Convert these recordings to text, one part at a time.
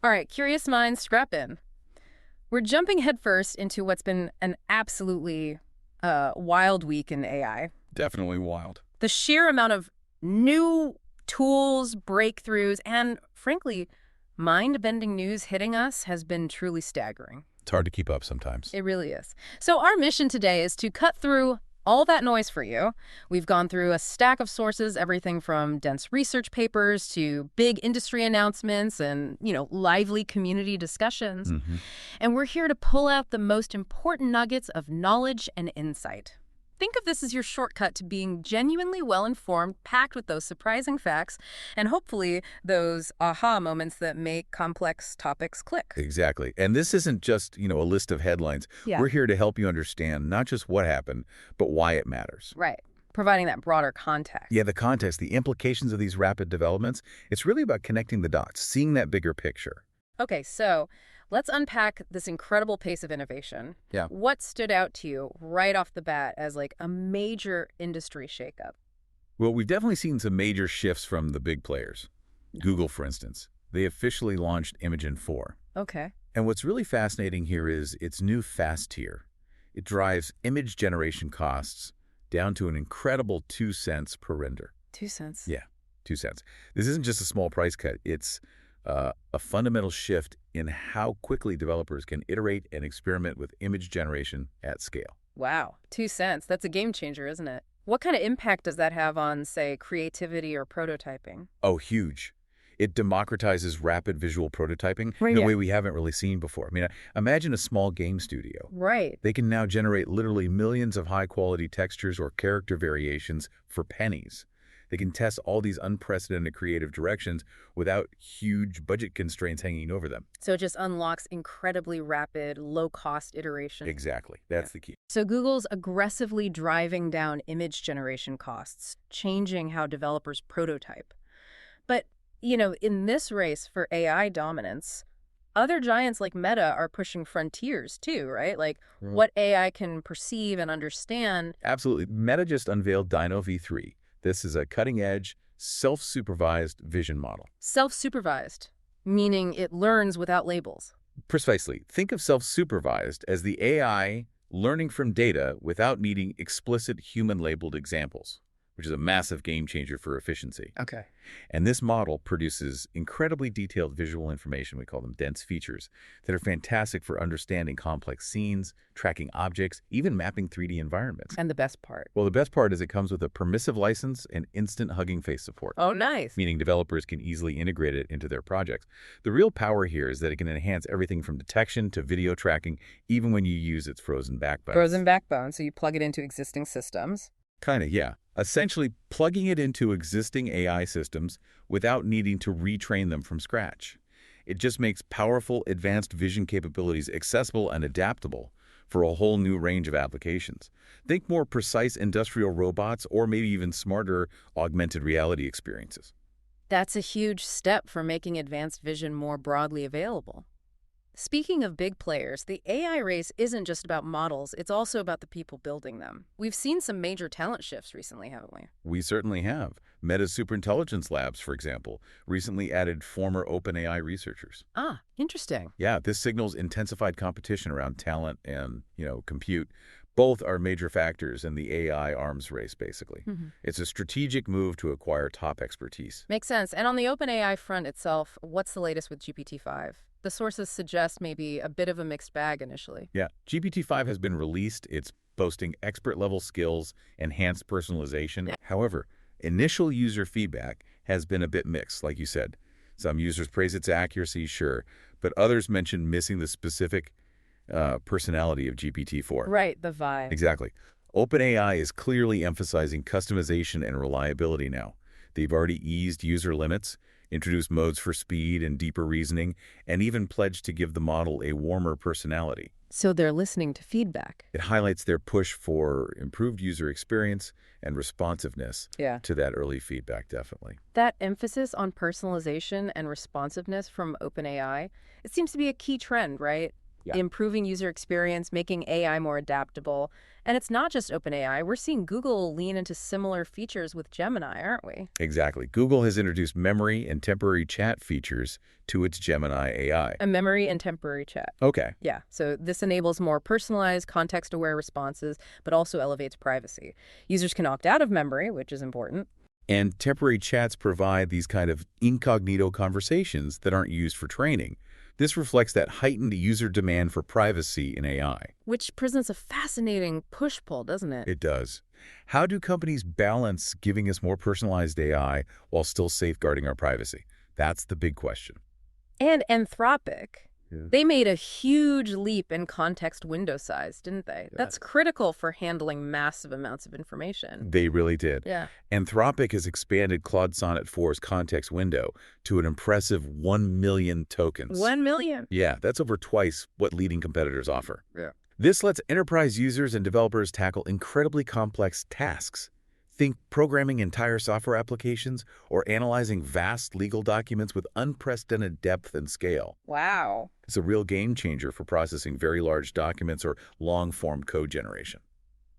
All right, curious minds, strap in. We're jumping headfirst into what's been an absolutely wild week in AI. Definitely wild. The sheer amount of new tools, breakthroughs, and frankly, mind-bending news hitting us has been truly staggering. It's hard to keep up sometimes. It really is. So our mission today is to cut through all that noise for you. We've gone through a stack of sources, everything from dense research papers to big industry announcements and, lively community discussions. And we're here to pull out the most important nuggets of knowledge and insight. Think of this as your shortcut to being genuinely well-informed, packed with those surprising facts, and hopefully those aha moments that make complex topics click. Exactly. And this isn't just, a list of headlines. Yeah. We're here to help you understand not just what happened, but why it matters. Right. Providing that broader context. Yeah, the context, the implications of these rapid developments, it's really about connecting the dots, seeing that bigger picture. Okay, so let's unpack this incredible pace of innovation. Yeah. What stood out to you right off the bat as like a major industry shakeup? Well, we've definitely seen some major shifts from the big players. Google, for instance. They officially launched Imagen 4. Okay. And what's really fascinating here is its new fast tier. It drives image generation costs down to an incredible 2 cents per render. 2 cents? Yeah, 2 cents. This isn't just a small price cut. It's a fundamental shift in how quickly developers can iterate and experiment with image generation at scale. Wow, 2 cents. That's a game changer, isn't it? What kind of impact does that have on, say, creativity or prototyping? Oh, huge. It democratizes rapid visual prototyping Right, in a yeah. way we haven't really seen before. I mean, imagine a small game studio. Right. They can now generate literally millions of high-quality textures or character variations for pennies. They can test all these unprecedented creative directions without huge budget constraints hanging over them. So it just unlocks incredibly rapid, low-cost iteration. Exactly. That's the key. So Google's aggressively driving down image generation costs, changing how developers prototype. But, in this race for AI dominance, other giants like Meta are pushing frontiers too, right? Like what AI can perceive and understand. Absolutely. Meta just unveiled Dino V3. This is a cutting-edge, self-supervised vision model. Self-supervised, meaning it learns without labels. Precisely. Think of self-supervised as the AI learning from data without needing explicit human-labeled examples, which is a massive game changer for efficiency. Okay. And this model produces incredibly detailed visual information, we call them dense features, that are fantastic for understanding complex scenes, tracking objects, even mapping 3D environments. And the best part. Well, the best part is it comes with a permissive license and instant hugging face support. Oh, nice. Meaning developers can easily integrate it into their projects. The real power here is that it can enhance everything from detection to video tracking, even when you use its frozen backbone. Frozen backbone, so you plug it into existing systems. Kind of, yeah. Essentially plugging it into existing AI systems without needing to retrain them from scratch. It just makes powerful, advanced vision capabilities accessible and adaptable for a whole new range of applications. Think more precise industrial robots or maybe even smarter augmented reality experiences. That's a huge step for making advanced vision more broadly available. Speaking of big players, the AI race isn't just about models, it's also about the people building them. We've seen some major talent shifts recently, haven't we? We certainly have. Meta's Superintelligence Labs, for example, recently added former OpenAI researchers. Ah, interesting. Yeah, this signals intensified competition around talent and, compute. Both are major factors in the AI arms race, basically. It's a strategic move to acquire top expertise. Makes sense. And on the OpenAI front itself, what's the latest with GPT-5? The sources suggest maybe a bit of a mixed bag initially. Yeah, GPT-5 has been released. It's boasting expert-level skills, enhanced personalization. However, initial user feedback has been a bit mixed, like you said. Some users praise its accuracy, sure, but others mention missing the specific personality of GPT-4. Right, the vibe. Exactly. OpenAI is clearly emphasizing customization and reliability now. They've already eased user limits, introduced modes for speed and deeper reasoning, and even pledged to give the model a warmer personality. So they're listening to feedback. It highlights their push for improved user experience and responsiveness to that early feedback, definitely. That emphasis on personalization and responsiveness from OpenAI, it seems to be a key trend, right? Yeah. improving user experience, making AI more adaptable. And it's not just OpenAI. We're seeing Google lean into similar features with Gemini, aren't we? Exactly. Google has introduced memory and temporary chat features to its Gemini AI. A memory and temporary chat. Okay. Yeah, so this enables more personalized, context-aware responses, but also elevates privacy. Users can opt out of memory, which is important. And temporary chats provide these kind of incognito conversations that aren't used for training. This reflects that heightened user demand for privacy in AI. Which presents a fascinating push-pull, doesn't it? It does. How do companies balance giving us more personalized AI while still safeguarding our privacy? That's the big question. And Anthropic, Yeah. they made a huge leap in context window size, didn't they? That's critical for handling massive amounts of information. They really did. Yeah. Anthropic has expanded Claude Sonnet 4's context window to an impressive 1 million tokens. 1 million. Yeah, that's over twice what leading competitors offer. Yeah. This lets enterprise users and developers tackle incredibly complex tasks. Think programming entire software applications or analyzing vast legal documents with unprecedented depth and scale. Wow. It's a real game changer for processing very large documents or long-form code generation.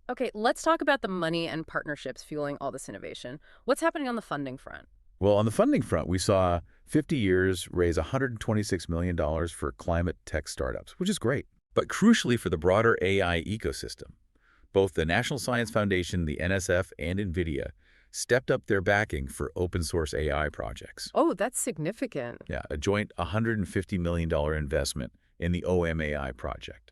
Okay, let's talk about the money and partnerships fueling all this innovation. What's happening on the funding front? Well, on the funding front, we saw 50 Years raise $126 million for climate tech startups, which is great. But crucially for the broader AI ecosystem, both the National Science Foundation, the NSF, and NVIDIA stepped up their backing for open-source AI projects. Oh, that's significant. Yeah, a joint $150 million investment in the OMAI project.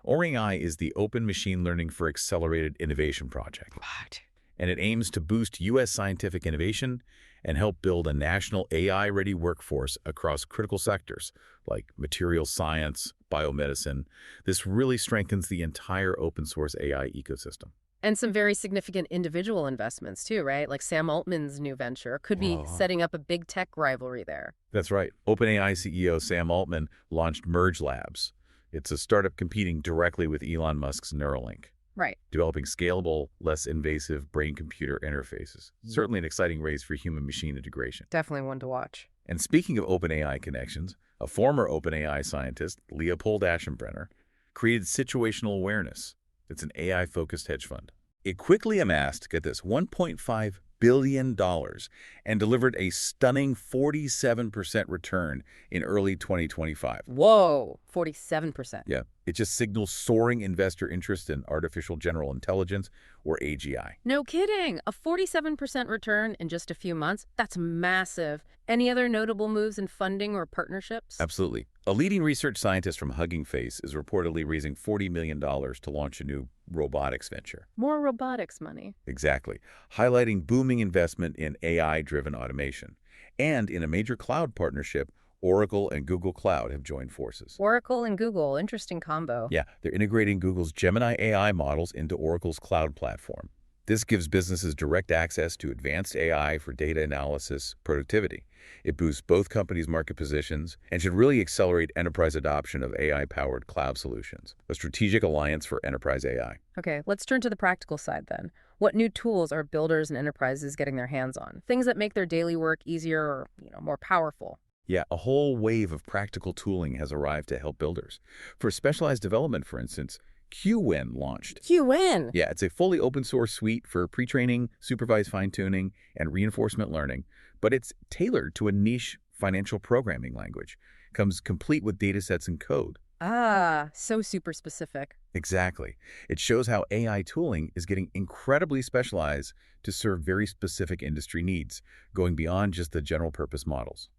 OMAI is the Open Machine Learning for Accelerated Innovation project. What? And it aims to boost U.S. scientific innovation and help build a national AI-ready workforce across critical sectors like materials science, biomedicine. This really strengthens the entire open-source AI ecosystem. And some very significant individual investments too, right? Like Sam Altman's new venture could be setting up a big tech rivalry there. That's right. OpenAI CEO Sam Altman launched Modal Labs. It's a startup competing directly with Elon Musk's Neuralink, Right. developing scalable, less invasive brain-computer interfaces. Certainly an exciting race for human-machine integration. Definitely one to watch. And speaking of OpenAI connections, a former OpenAI scientist, Leopold Aschenbrenner, created Situational Awareness. It's an AI-focused hedge fund. It quickly amassed, get this, $1.5 billion and delivered a stunning 47% return in early 2025. Whoa, 47%. Yeah, it just signals soaring investor interest in artificial general intelligence, or AGI. No kidding. A 47% return in just a few months? That's massive. Any other notable moves in funding or partnerships? Absolutely. A leading research scientist from Hugging Face is reportedly raising $40 million to launch a new robotics venture. More robotics money. Exactly. Highlighting booming investment in AI-driven automation. And in a major cloud partnership, Oracle and Google Cloud have joined forces. Oracle and Google, interesting combo. Yeah, they're integrating Google's Gemini AI models into Oracle's cloud platform. This gives businesses direct access to advanced AI for data analysis, productivity. It boosts both companies' market positions and should really accelerate enterprise adoption of AI-powered cloud solutions, a strategic alliance for enterprise AI. Okay, let's turn to the practical side then. What new tools are builders and enterprises getting their hands on? Things that make their daily work easier or, more powerful. Yeah, a whole wave of practical tooling has arrived to help builders. For specialized development, for instance, qqWen launched. qqWen? Yeah, it's a fully open source suite for pre-training, supervised fine-tuning, and reinforcement learning, but it's tailored to a niche financial programming language. Comes complete with datasets and code. Ah, so super specific. Exactly. It shows how AI tooling is getting incredibly specialized to serve very specific industry needs, going beyond just the general purpose models.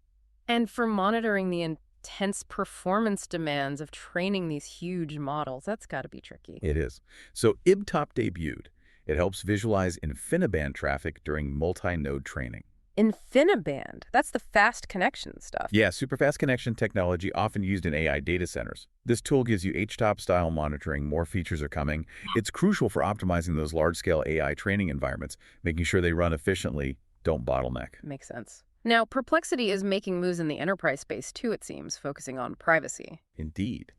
And for monitoring the intense performance demands of training these huge models, that's got to be tricky. It is. So ibtop debuted. It helps visualize Infiniband traffic during multi-node training. Infiniband, that's the fast connection stuff. Yeah, super fast connection technology often used in AI data centers. This tool gives you HTOP-style monitoring. More features are coming. It's crucial for optimizing those large-scale AI training environments, making sure they run efficiently, don't bottleneck. Makes sense. Now, Perplexity is making moves in the enterprise space too, it seems, focusing on privacy. Indeed.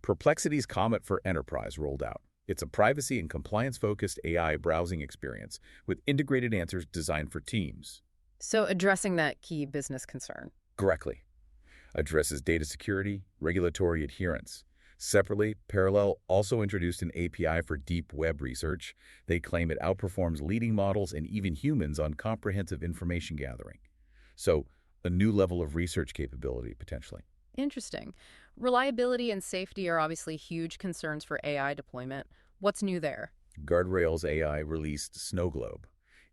Perplexity's Comet for Enterprise rolled out. It's a privacy and compliance-focused AI browsing experience with integrated answers designed for teams. So addressing that key business concern. Correctly. Addresses data security, regulatory adherence, Separately, Parallel also introduced an API for deep web research. They claim it outperforms leading models and even humans on comprehensive information gathering. So, a new level of research capability, potentially. Interesting. Reliability and safety are obviously huge concerns for AI deployment. What's new there? Guardrails AI released Snowglobe.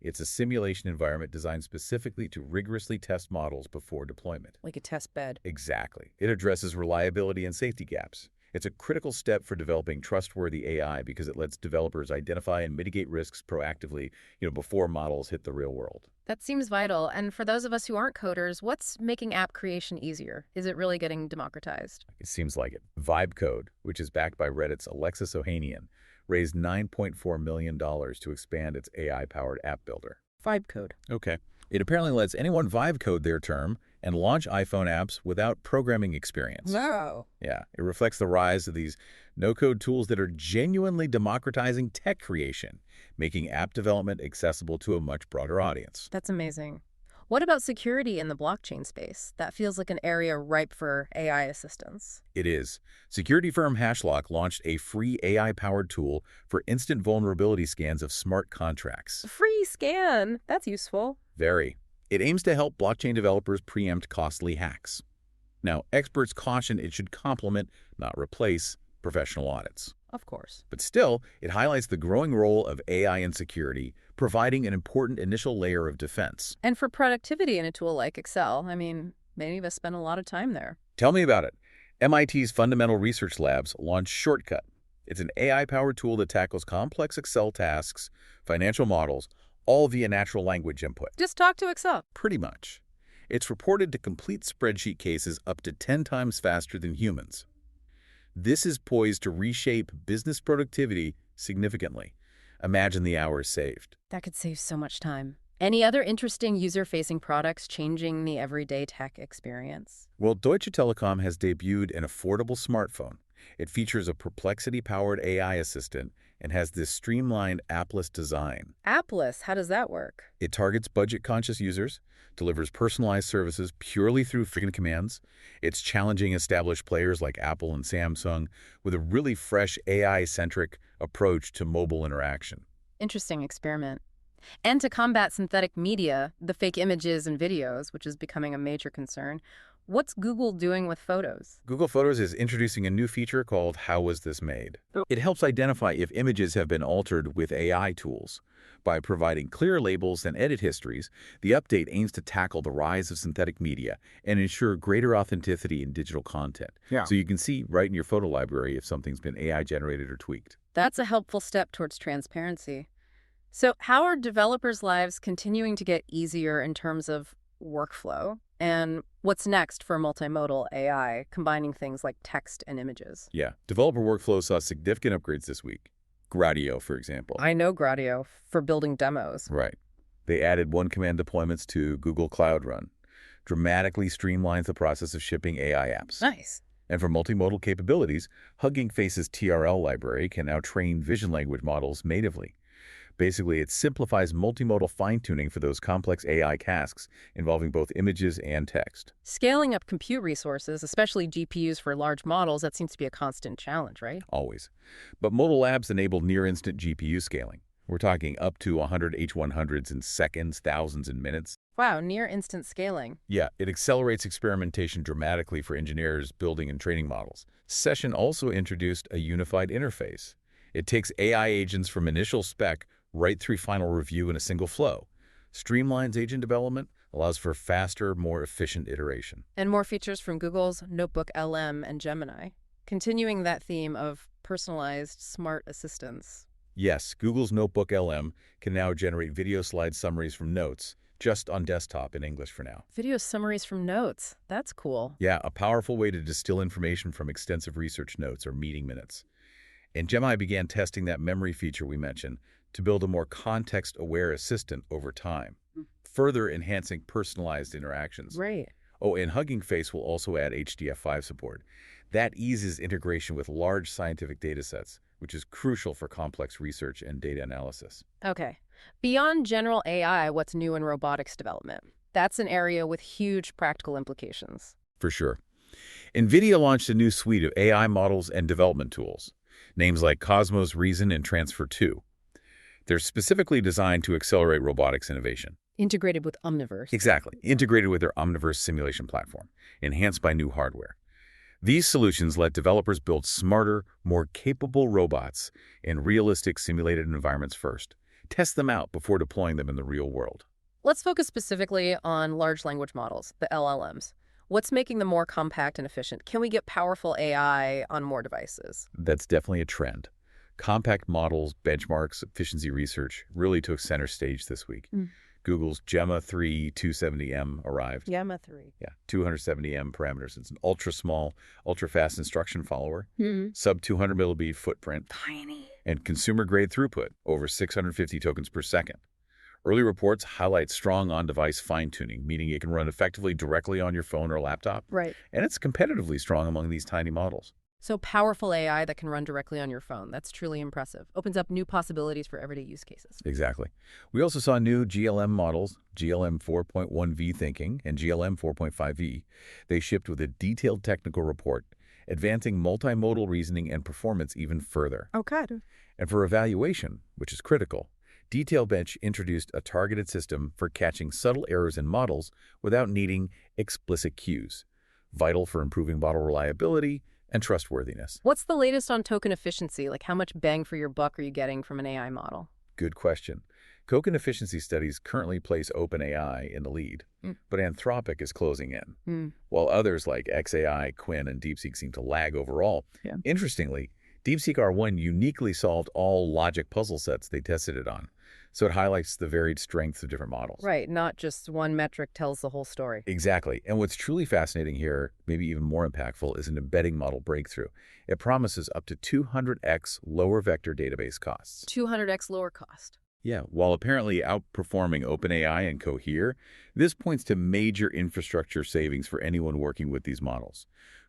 It's a simulation environment designed specifically to rigorously test models before deployment. Like a test bed. Exactly. It addresses reliability and safety gaps. It's a critical step for developing trustworthy AI because it lets developers identify and mitigate risks proactively, before models hit the real world. That seems vital. And for those of us who aren't coders, what's making app creation easier? Is it really getting democratized? It seems like it. Vibe Code, which is backed by Reddit's Alexis Ohanian, raised $9.4 million to expand its AI-powered app builder. Vibe code. Okay. It apparently lets anyone vibe code their term and launch iPhone apps without programming experience. Wow. Yeah, it reflects the rise of these no-code tools that are genuinely democratizing tech creation, making app development accessible to a much broader audience. That's amazing. What about security in the blockchain space? That feels like an area ripe for AI assistance. It is. Security firm HashLock launched a free AI-powered tool for instant vulnerability scans of smart contracts. Free scan. That's useful. Very. It aims to help blockchain developers preempt costly hacks. Now, experts caution it should complement, not replace, professional audits. Of course. But still, it highlights the growing role of AI in security, providing an important initial layer of defense. And for productivity in a tool like Excel, many of us spend a lot of time there. Tell me about it. MIT's Fundamental Research Labs launched Shortcut. It's an AI-powered tool that tackles complex Excel tasks, financial models, all via natural language input. Just talk to Excel. Pretty much. It's reported to complete spreadsheet cases up to 10 times faster than humans. This is poised to reshape business productivity significantly. Imagine the hours saved. That could save so much time. Any other interesting user-facing products changing the everyday tech experience? Well, Deutsche Telekom has debuted an affordable smartphone. It features a Perplexity-powered AI assistant and has this streamlined appless design. Appless? How does that work? It targets budget-conscious users, delivers personalized services purely through freaking commands. It's challenging established players like Apple and Samsung with a really fresh AI-centric approach to mobile interaction. Interesting experiment. And to combat synthetic media, the fake images and videos, which is becoming a major concern, what's Google doing with photos? Google Photos is introducing a new feature called How Was This Made? It helps identify if images have been altered with AI tools. By providing clear labels and edit histories, the update aims to tackle the rise of synthetic media and ensure greater authenticity in digital content. Yeah. So you can see right in your photo library if something's been AI generated or tweaked. That's a helpful step towards transparency. So how are developers' lives continuing to get easier in terms of workflow? And what's next for multimodal AI, combining things like text and images? Yeah, developer workflow saw significant upgrades this week. Gradio, for example. I know Gradio for building demos. Right. They added one-command deployments to Google Cloud Run. Dramatically streamlines the process of shipping AI apps. Nice. And for multimodal capabilities, Hugging Face's TRL library can now train vision language models natively. Basically, it simplifies multimodal fine-tuning for those complex AI tasks involving both images and text. Scaling up compute resources, especially GPUs for large models, that seems to be a constant challenge, right? Always. But Modal Labs enabled near-instant GPU scaling. We're talking up to 100 H100s in seconds, thousands in minutes. Wow, near-instant scaling. Yeah, it accelerates experimentation dramatically for engineers building and training models. Session also introduced a unified interface. It takes AI agents from initial spec right through final review in a single flow. Streamlines agent development, allows for faster, more efficient iteration. And more features from Google's Notebook LM and Gemini, continuing that theme of personalized smart assistants. Yes, Google's Notebook LM can now generate video slide summaries from notes, just on desktop in English for now. Video summaries from notes. That's cool. Yeah, a powerful way to distill information from extensive research notes or meeting minutes. And Gemini began testing that memory feature we mentioned to build a more context-aware assistant over time, further enhancing personalized interactions. Right. Oh, and Hugging Face will also add HDF5 support. That eases integration with large scientific datasets, which is crucial for complex research and data analysis. Okay. Beyond general AI, what's new in robotics development? That's an area with huge practical implications. For sure. NVIDIA launched a new suite of AI models and development tools, names like Cosmos, Reason, and Transfer 2. They're specifically designed to accelerate robotics innovation. Integrated with Omniverse. Exactly, integrated with their Omniverse simulation platform, enhanced by new hardware. These solutions let developers build smarter, more capable robots in realistic simulated environments first. Test them out before deploying them in the real world. Let's focus specifically on large language models, the LLMs. What's making them more compact and efficient? Can we get powerful AI on more devices? That's definitely a trend. Compact models, benchmarks, efficiency research really took center stage this week. Google's Gemma 3 270M arrived. Gemma 3. Yeah, 270M parameters. It's an ultra-small, ultra-fast instruction follower, sub-200 millibit footprint, Tiny. and consumer-grade throughput, over 650 tokens per second. Early reports highlight strong on-device fine-tuning, meaning it can run effectively directly on your phone or laptop. Right. And it's competitively strong among these tiny models. So powerful AI that can run directly on your phone. That's truly impressive. Opens up new possibilities for everyday use cases. Exactly. We also saw new GLM models, GLM 4.1V Thinking and GLM 4.5V. They shipped with a detailed technical report, advancing multimodal reasoning and performance even further. Okay. And for evaluation, which is critical, DetailBench introduced a targeted system for catching subtle errors in models without needing explicit cues, vital for improving model reliability and trustworthiness. What's the latest on token efficiency? Like how much bang for your buck are you getting from an AI model? Good question. Token efficiency studies currently place OpenAI in the lead, but Anthropic is closing in, while others like xAI, qqWen, and DeepSeek seem to lag overall. Interestingly, DeepSeek R1 uniquely solved all logic puzzle sets they tested it on, so it highlights the varied strengths of different models. Right, not just one metric tells the whole story. Exactly. And what's truly fascinating here, maybe even more impactful, is an embedding model breakthrough. It promises up to 200x lower vector database costs. 200x lower cost. Yeah, while apparently outperforming OpenAI and Cohere, this points to major infrastructure savings for anyone working with these models.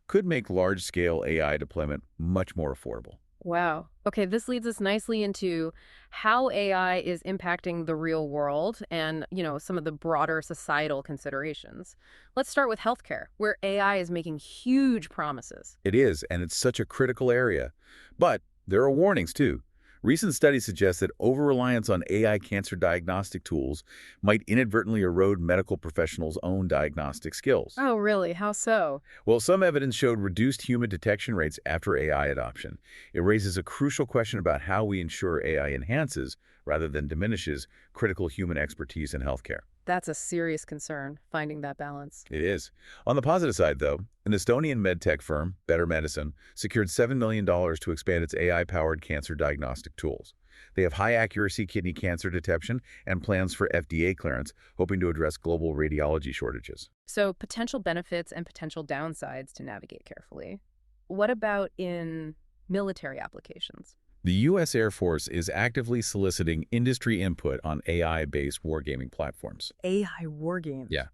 Could make large-scale AI deployment much more affordable. Wow. Okay, this leads us nicely into how AI is impacting the real world and, some of the broader societal considerations. Let's start with healthcare, where AI is making huge promises. It is, and it's such a critical area. But there are warnings, too. Recent studies suggest that over-reliance on AI cancer diagnostic tools might inadvertently erode medical professionals' own diagnostic skills. Oh, really? How so? Well, some evidence showed reduced human detection rates after AI adoption. It raises a crucial question about how we ensure AI enhances, rather than diminishes, critical human expertise in healthcare. That's a serious concern, finding that balance. It is. On the positive side, though, an Estonian medtech firm, Better Medicine, secured $7 million to expand its AI-powered cancer diagnostic tools. They have high-accuracy kidney cancer detection and plans for FDA clearance, hoping to address global radiology shortages. So potential benefits and potential downsides to navigate carefully. What about in military applications? The U.S. Air Force is actively soliciting industry input on AI-based wargaming platforms. AI wargames? Yeah.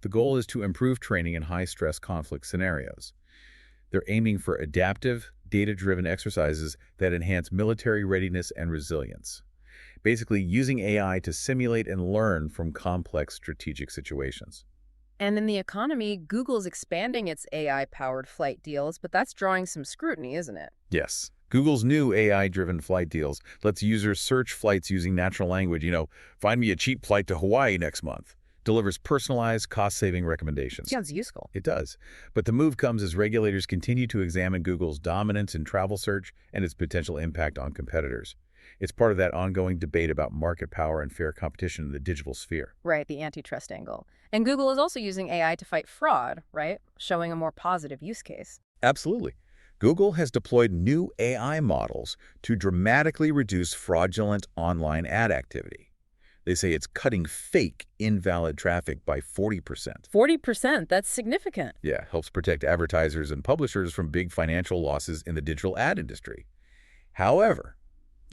The goal is to improve training in high-stress conflict scenarios. They're aiming for adaptive, data-driven exercises that enhance military readiness and resilience. Basically, using AI to simulate and learn from complex strategic situations. And in the economy, Google's expanding its AI-powered flight deals, but that's drawing some scrutiny, isn't it? Yes. Google's new AI-driven flight deals lets users search flights using natural language. Find me a cheap flight to Hawaii next month. Delivers personalized, cost-saving recommendations. Sounds useful. It does. But the move comes as regulators continue to examine Google's dominance in travel search and its potential impact on competitors. It's part of that ongoing debate about market power and fair competition in the digital sphere. Right, the antitrust angle. And Google is also using AI to fight fraud, right? Showing a more positive use case. Absolutely. Google has deployed new AI models to dramatically reduce fraudulent online ad activity. They say it's cutting fake, invalid traffic by 40%. 40%? That's significant. Yeah, helps protect advertisers and publishers from big financial losses in the digital ad industry. However,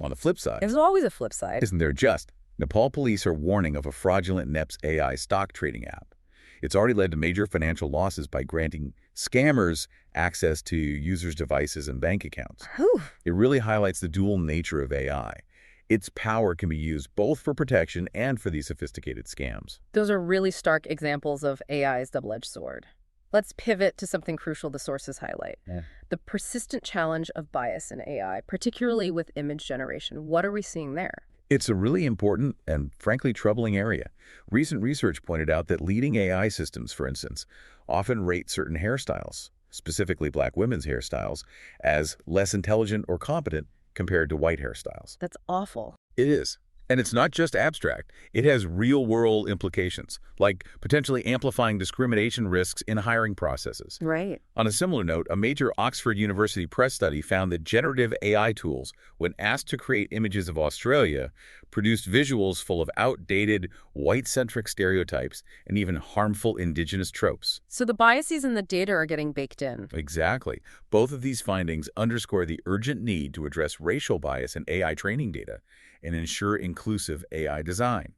on the flip side... There's always a flip side. Isn't there just? Nepal police are warning of a fraudulent NEPS AI stock trading app. It's already led to major financial losses by granting scammers access to users' devices and bank accounts. Whew. It really highlights the dual nature of AI. Its power can be used both for protection and for these sophisticated scams. Those are really stark examples of AI's double-edged sword. Let's pivot to something crucial the sources highlight. Yeah. The persistent challenge of bias in AI, particularly with image generation. What are we seeing there? It's a really important and frankly troubling area. Recent research pointed out that leading AI systems, for instance, often rate certain hairstyles, specifically Black women's hairstyles, as less intelligent or competent compared to white hairstyles. That's awful. It is. And it's not just abstract. It has real-world implications, like potentially amplifying discrimination risks in hiring processes. Right. On a similar note, a major Oxford University Press study found that generative AI tools, when asked to create images of Australia, produced visuals full of outdated, white-centric stereotypes and even harmful indigenous tropes. So the biases in the data are getting baked in. Exactly. Both of these findings underscore the urgent need to address racial bias in AI training data and ensure inclusive AI design.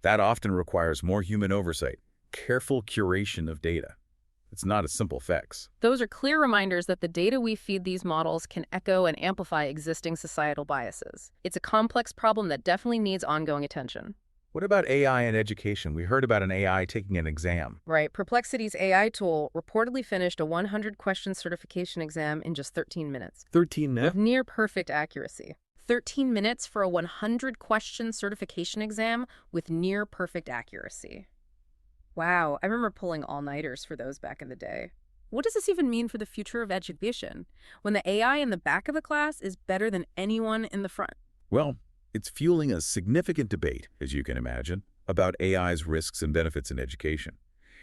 That often requires more human oversight, careful curation of data. It's not a simple fix. Those are clear reminders that the data we feed these models can echo and amplify existing societal biases. It's a complex problem that definitely needs ongoing attention. What about AI in education? We heard about an AI taking an exam. Right. Perplexity's AI tool reportedly finished a 100-question certification exam in just 13 minutes. 13 With near perfect accuracy. 13 minutes for a 100-question certification exam with near perfect accuracy. Wow, I remember pulling all-nighters for those back in the day. What does this even mean for the future of education, when the AI in the back of the class is better than anyone in the front? Well, it's fueling a significant debate, as you can imagine, about AI's risks and benefits in education.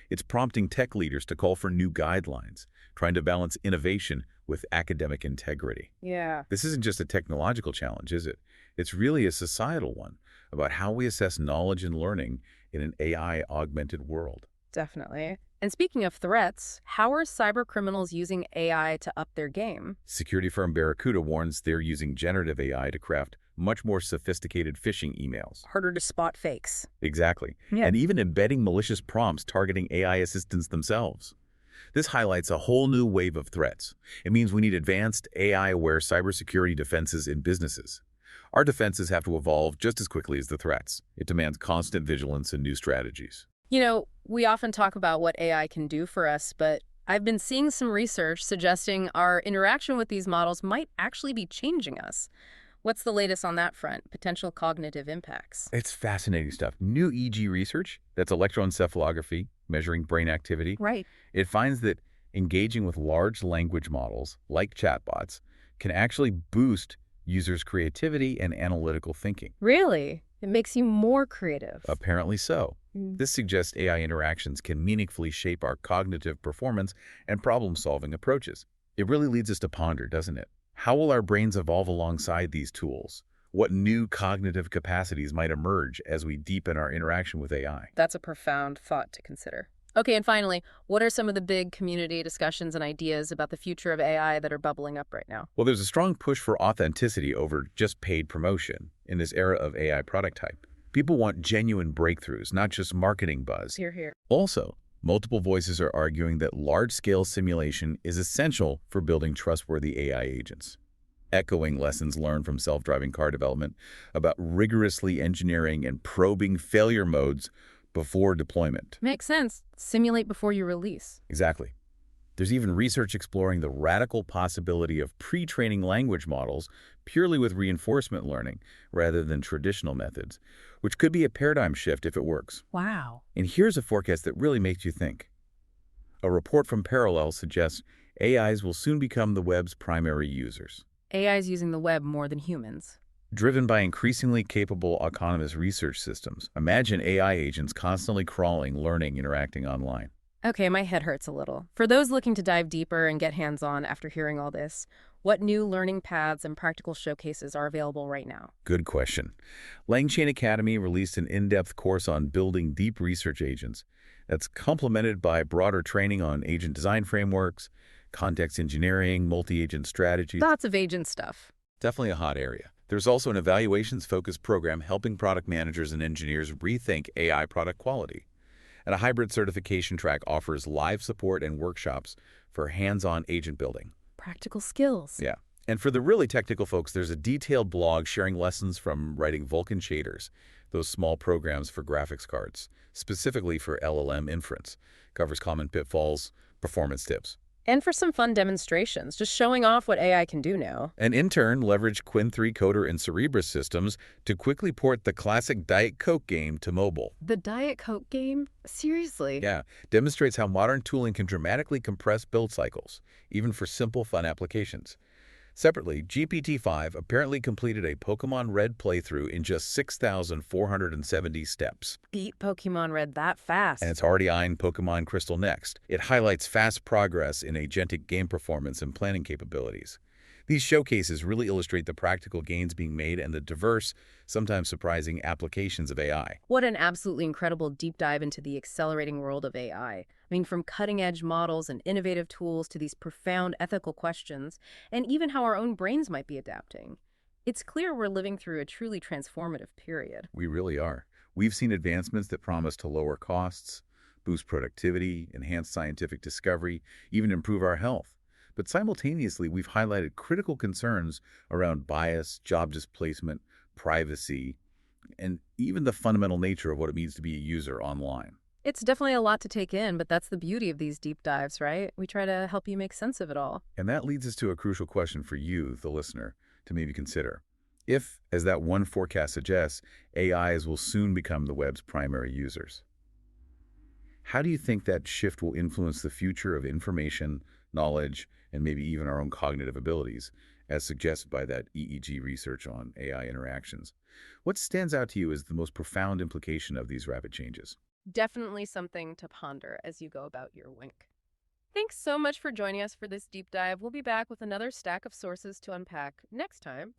It's prompting tech leaders to call for new guidelines, trying to balance innovation with academic integrity. Yeah. This isn't just a technological challenge, is it? It's really a societal one about how we assess knowledge and learning in an AI-augmented world. Definitely. And speaking of threats, how are cyber criminals using AI to up their game? Security firm Barracuda warns they're using generative AI to craft much more sophisticated phishing emails. Harder to spot fakes. Exactly. Yeah. And even embedding malicious prompts targeting AI assistants themselves. This highlights a whole new wave of threats. It means we need advanced AI-aware cybersecurity defenses in businesses. Our defenses have to evolve just as quickly as the threats. It demands constant vigilance and new strategies. You know, we often talk about what AI can do for us, but I've been seeing some research suggesting our interaction with these models might actually be changing us. What's the latest on that front? Potential cognitive impacts. It's fascinating stuff. New EEG research, that's electroencephalography, measuring brain activity. Right. It finds that engaging with large language models, like chatbots, can actually boost users' creativity and analytical thinking. Really? It makes you more creative. Apparently so. This suggests AI interactions can meaningfully shape our cognitive performance and problem-solving approaches. It really leads us to ponder, doesn't it? How will our brains evolve alongside these tools? What new cognitive capacities might emerge as we deepen our interaction with AI? That's a profound thought to consider. Okay, and finally, what are some of the big community discussions and ideas about the future of AI that are bubbling up right now? Well, there's a strong push for authenticity over just paid promotion in this era of AI product type. People want genuine breakthroughs, not just marketing buzz. Hear, hear. Also, multiple voices are arguing that large-scale simulation is essential for building trustworthy AI agents, echoing lessons learned from self-driving car development about rigorously engineering and probing failure modes before deployment. Makes sense. Simulate before you release. Exactly. There's even research exploring the radical possibility of pre-training language models purely with reinforcement learning rather than traditional methods, which could be a paradigm shift if it works. Wow. And here's a forecast that really makes you think. A report from Parallel suggests AIs will soon become the web's primary users. AI's using the web more than humans. Driven by increasingly capable autonomous research systems, imagine AI agents constantly crawling, learning, interacting online. Okay, my head hurts a little. For those looking to dive deeper and get hands-on after hearing all this, what new learning paths and practical showcases are available right now? Good question. LangChain Academy released an in-depth course on building deep research agents that's complemented by broader training on agent design frameworks, context engineering, multi-agent strategies. Lots of agent stuff. Definitely a hot area. There's also an evaluations-focused program helping product managers and engineers rethink AI product quality. And a hybrid certification track offers live support and workshops for hands-on agent building. Practical skills. Yeah. And for the really technical folks, there's a detailed blog sharing lessons from writing Vulkan shaders, those small programs for graphics cards, specifically for LLM inference. Covers common pitfalls, performance tips. And for some fun demonstrations, just showing off what AI can do now. And in turn, leverage Qwen 3 Coder and Cerebras systems to quickly port the classic Diet Coke game to mobile. The Diet Coke game? Seriously? Yeah, demonstrates how modern tooling can dramatically compress build cycles, even for simple, fun applications. Separately, GPT-5 apparently completed a Pokemon Red playthrough in just 6,470 steps. Beat Pokemon Red that And fast. it's already eyeing Pokemon Crystal next. It highlights fast progress in agentic game performance and planning capabilities. These showcases really illustrate the practical gains being made and the diverse, sometimes surprising applications of AI. What an absolutely incredible deep dive into the accelerating world of AI. I mean, from cutting-edge models and innovative tools to these profound ethical questions, and even how our own brains might be adapting. It's clear we're living through a truly transformative period. We really are. We've seen advancements that promise to lower costs, boost productivity, enhance scientific discovery, even improve our health. But simultaneously, we've highlighted critical concerns around bias, job displacement, privacy, and even the fundamental nature of what it means to be a user online. It's definitely a lot to take in, but that's the beauty of these deep dives, right? We try to help you make sense of it all. And that leads us to a crucial question for you, the listener, to maybe consider. If, as that one forecast suggests, AIs will soon become the web's primary users, how do you think that shift will influence the future of information, knowledge, and maybe even our own cognitive abilities, as suggested by that EEG research on AI interactions? What stands out to you as the most profound implication of these rapid changes? Definitely something to ponder as you go about your wink. Thanks so much for joining us for this deep dive. We'll be back with another stack of sources to unpack next time.